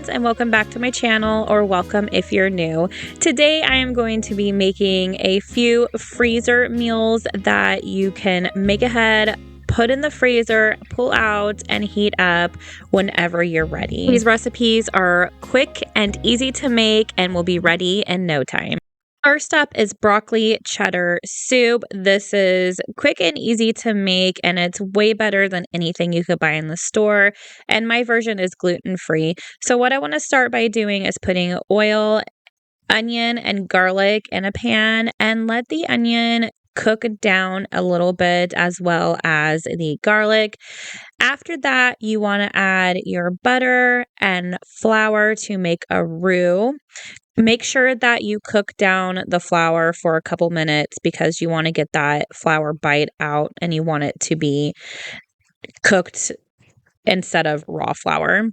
friends, and welcome back to my channel, or welcome if you're new. Today I am going to be making a few freezer meals that you can make ahead, put in the freezer, pull out, and heat up whenever you're ready. These recipes are quick and easy to make and will be ready in no time. First up is broccoli cheddar soup. This is quick and easy to make, and it's way better than anything you could buy in the store. And my version is gluten-free. So what I want to start by doing is putting oil, onion, and garlic in a pan and let the onion cook down a little bit, as well as the garlic. After that, you want to add your butter and flour to make a roux. Make sure that you cook down the flour for a couple minutes because you want to get that flour bite out and you want it to be cooked instead of raw flour.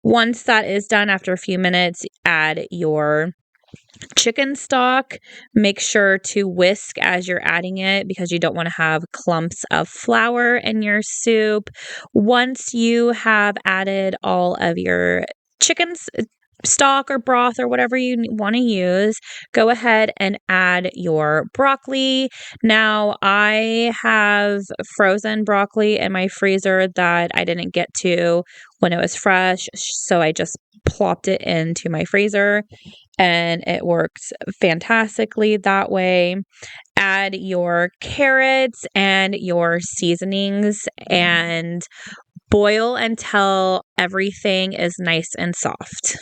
Once that is done, after a few minutes, add your chicken stock. Make sure to whisk as you're adding it because you don't want to have clumps of flour in your soup. Once you have added all of your chicken stock or broth or whatever you want to use, go ahead and add your broccoli. Now, I have frozen broccoli in my freezer that I didn't get to when it was fresh, so I just plopped it into my freezer and it works fantastically that way. Add your carrots and your seasonings and boil until everything is nice and soft.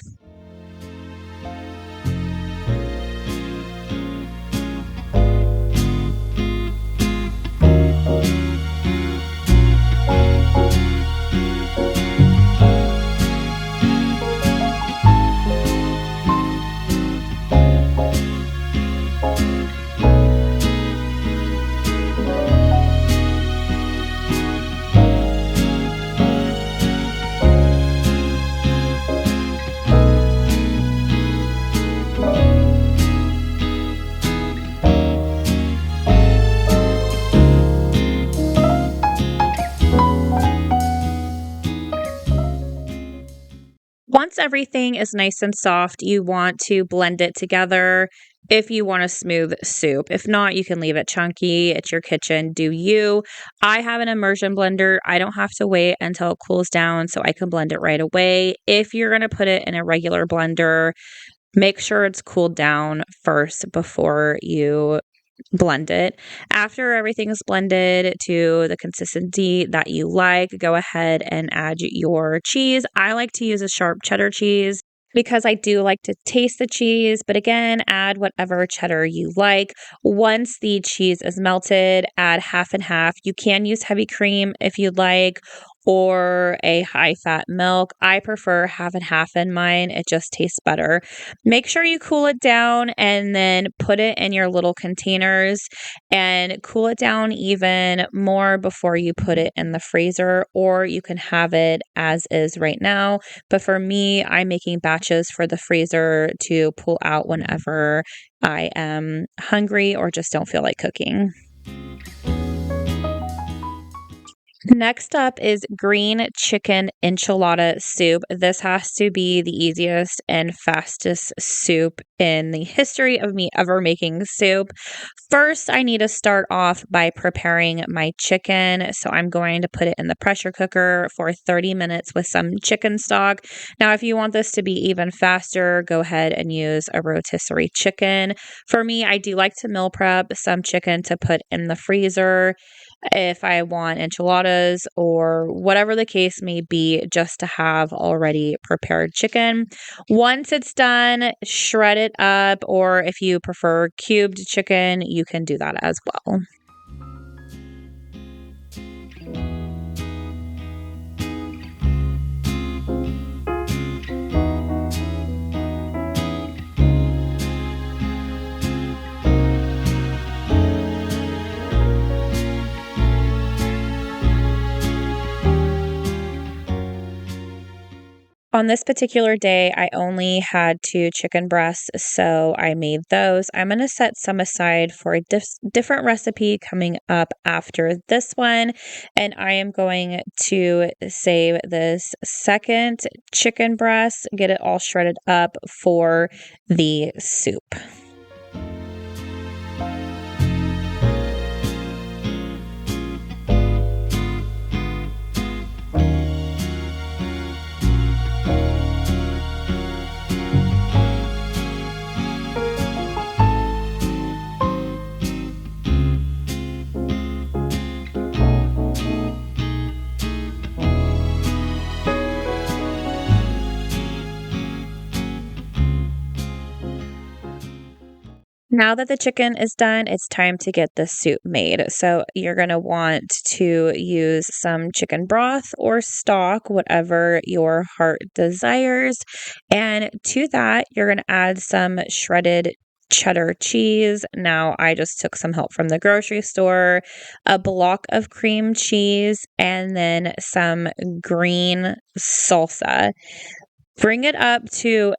Once everything is nice and soft, you want to blend it together if you want a smooth soup. If not, you can leave it chunky. It's your kitchen. Do you? I have an immersion blender. I don't have to wait until it cools down, so I can blend it right away. If you're going to put it in a regular blender, make sure it's cooled down first before you blend it. After everything is blended to the consistency that you like, go ahead and add your cheese. I like to use a sharp cheddar cheese because I do like to taste the cheese, but again, add whatever cheddar you like. Once the cheese is melted, add half and half. You can use heavy cream if you'd like, or a high-fat milk. I prefer half and half in mine. It just tastes better. Make sure you cool it down and then put it in your little containers and cool it down even more before you put it in the freezer, or you can have it as is right now. But for me, I'm making batches for the freezer to pull out whenever I am hungry or just don't feel like cooking. Next up is green chicken enchilada soup. This has to be the easiest and fastest soup in the history of me ever making soup. First, I need to start off by preparing my chicken. So I'm going to put it in the pressure cooker for 30 minutes with some chicken stock. Now, if you want this to be even faster, go ahead and use a rotisserie chicken. For me, I do like to meal prep some chicken to put in the freezer if I want enchiladas or whatever the case may be, just to have already prepared chicken. Once it's done, shred it up, or if you prefer cubed chicken, you can do that as well. On this particular day, I only had 2 chicken breasts, so I made those. I'm gonna set some aside for a different recipe coming up after this one, and I am going to save this second chicken breast, get it all shredded up for the soup. Now that the chicken is done, it's time to get the soup made. So you're going to want to use some chicken broth or stock, whatever your heart desires. And to that, you're going to add some shredded cheddar cheese. Now, I just took some help from the grocery store, a block of cream cheese, and then some green salsa. Bring it up to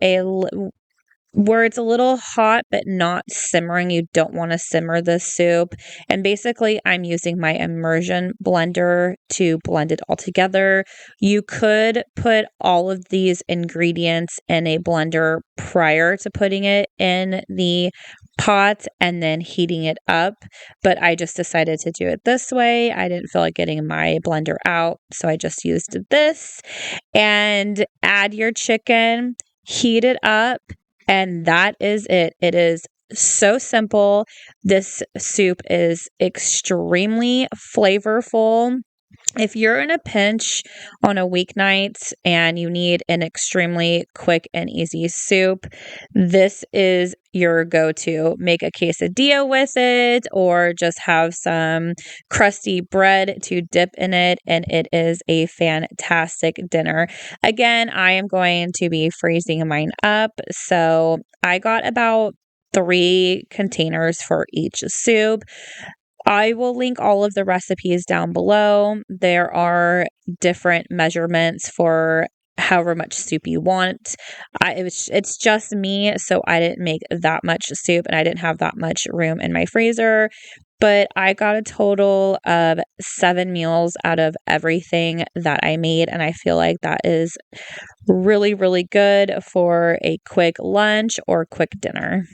where it's a little hot but not simmering. You don't want to simmer the soup. And basically, I'm using my immersion blender to blend it all together. You could put all of these ingredients in a blender prior to putting it in the pot and then heating it up, but I just decided to do it this way. I didn't feel like getting my blender out, so I just used this. And add your chicken, heat it up, and that is it. It is so simple. This soup is extremely flavorful. If you're in a pinch on a weeknight and you need an extremely quick and easy soup, this is your go-to. Make a quesadilla with it or just have some crusty bread to dip in it, and it is a fantastic dinner. Again, I am going to be freezing mine up, so I got about 3 containers for each soup. I will link all of the recipes down below. There are different measurements for however much soup you want. It's just me, so I didn't make that much soup and I didn't have that much room in my freezer. But I got a total of 7 meals out of everything that I made, and I feel like that is really, really good for a quick lunch or quick dinner.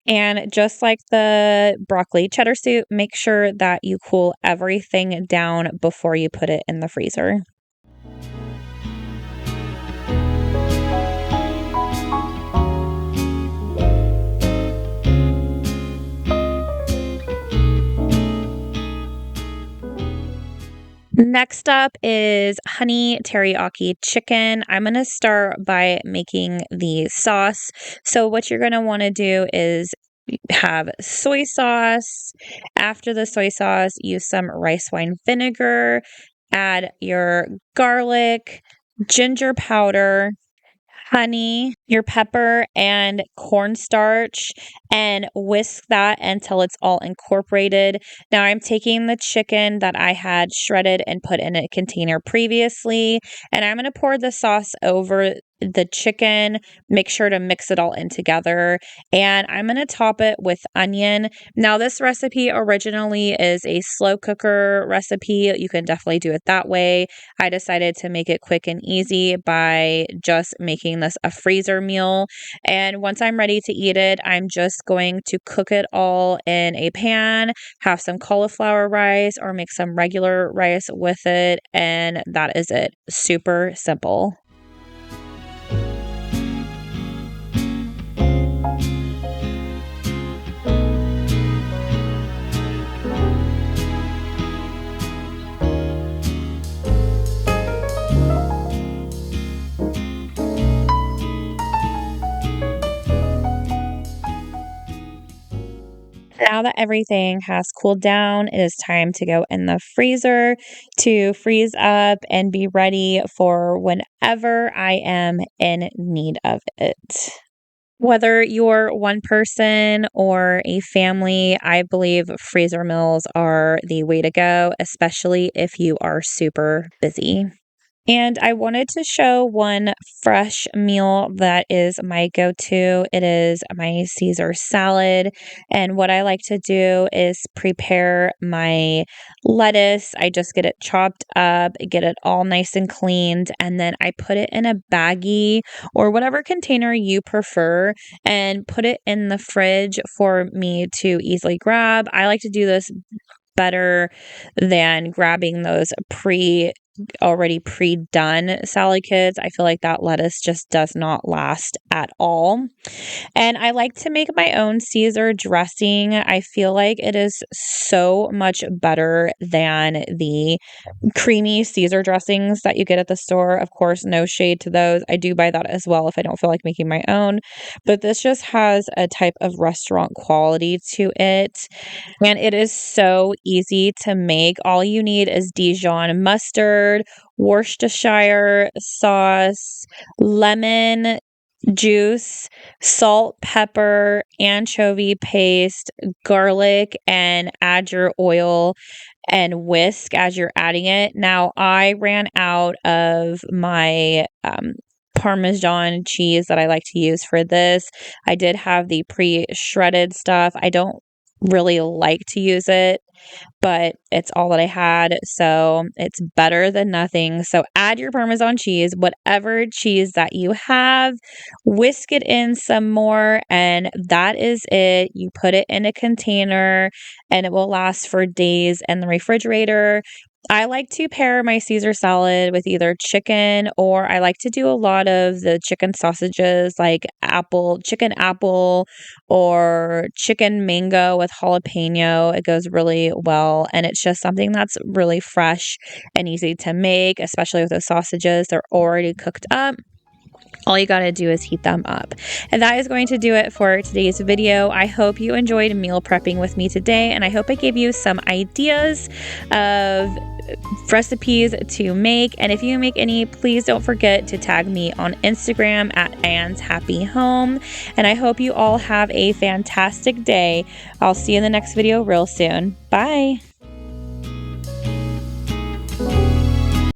And just like the broccoli cheddar soup, make sure that you cool everything down before you put it in the freezer. Next up is honey teriyaki chicken. I'm going to start by making the sauce. So what you're going to want to do is have soy sauce. After the soy sauce, use some rice wine vinegar, add your garlic, ginger powder, honey, your pepper, and cornstarch, and whisk that until it's all incorporated. Now I'm taking the chicken that I had shredded and put in a container previously, and I'm going to pour the sauce over the chicken, make sure to mix it all in together, and I'm going to top it with onion. Now this recipe originally is a slow cooker recipe. You can definitely do it that way. I decided to make it quick and easy by just making this a freezer meal, and once I'm ready to eat it, I'm just going to cook it all in a pan, have some cauliflower rice or make some regular rice with it, and that is it. Super simple. Now that everything has cooled down, it is time to go in the freezer to freeze up and be ready for whenever I am in need of it. Whether you're one person or a family, I believe freezer meals are the way to go, especially if you are super busy. And I wanted to show one fresh meal that is my go-to. It is my Caesar salad. And what I like to do is prepare my lettuce. I just get it chopped up, get it all nice and cleaned, and then I put it in a baggie or whatever container you prefer and put it in the fridge for me to easily grab. I like to do this better than grabbing those already pre-done salad kits. I feel like that lettuce just does not last at all. And I like to make my own Caesar dressing. I feel like it is so much better than the creamy Caesar dressings that you get at the store. Of course, no shade to those. I do buy that as well if I don't feel like making my own. But this just has a type of restaurant quality to it. And it is so easy to make. All you need is Dijon mustard, Worcestershire sauce, lemon juice, salt, pepper, anchovy paste, garlic, and add your oil and whisk as you're adding it. Now, I ran out of my Parmesan cheese that I like to use for this. I did have the pre-shredded stuff. I don't really like to use it, but it's all that I had, so it's better than nothing. So add your Parmesan cheese, whatever cheese that you have, whisk it in some more, and that is it. You put it in a container, and it will last for days in the refrigerator. I like to pair my Caesar salad with either chicken, or I like to do a lot of the chicken sausages like chicken apple or chicken mango with jalapeno. It goes really well, and it's just something that's really fresh and easy to make, especially with those sausages. They're already cooked up. All you got to do is heat them up. And that is going to do it for today's video. I hope you enjoyed meal prepping with me today, and I hope I gave you some ideas of recipes to make. And if you make any, please don't forget to tag me on Instagram at Anne's Happy Home. And I hope you all have a fantastic day. I'll see you in the next video real soon. Bye.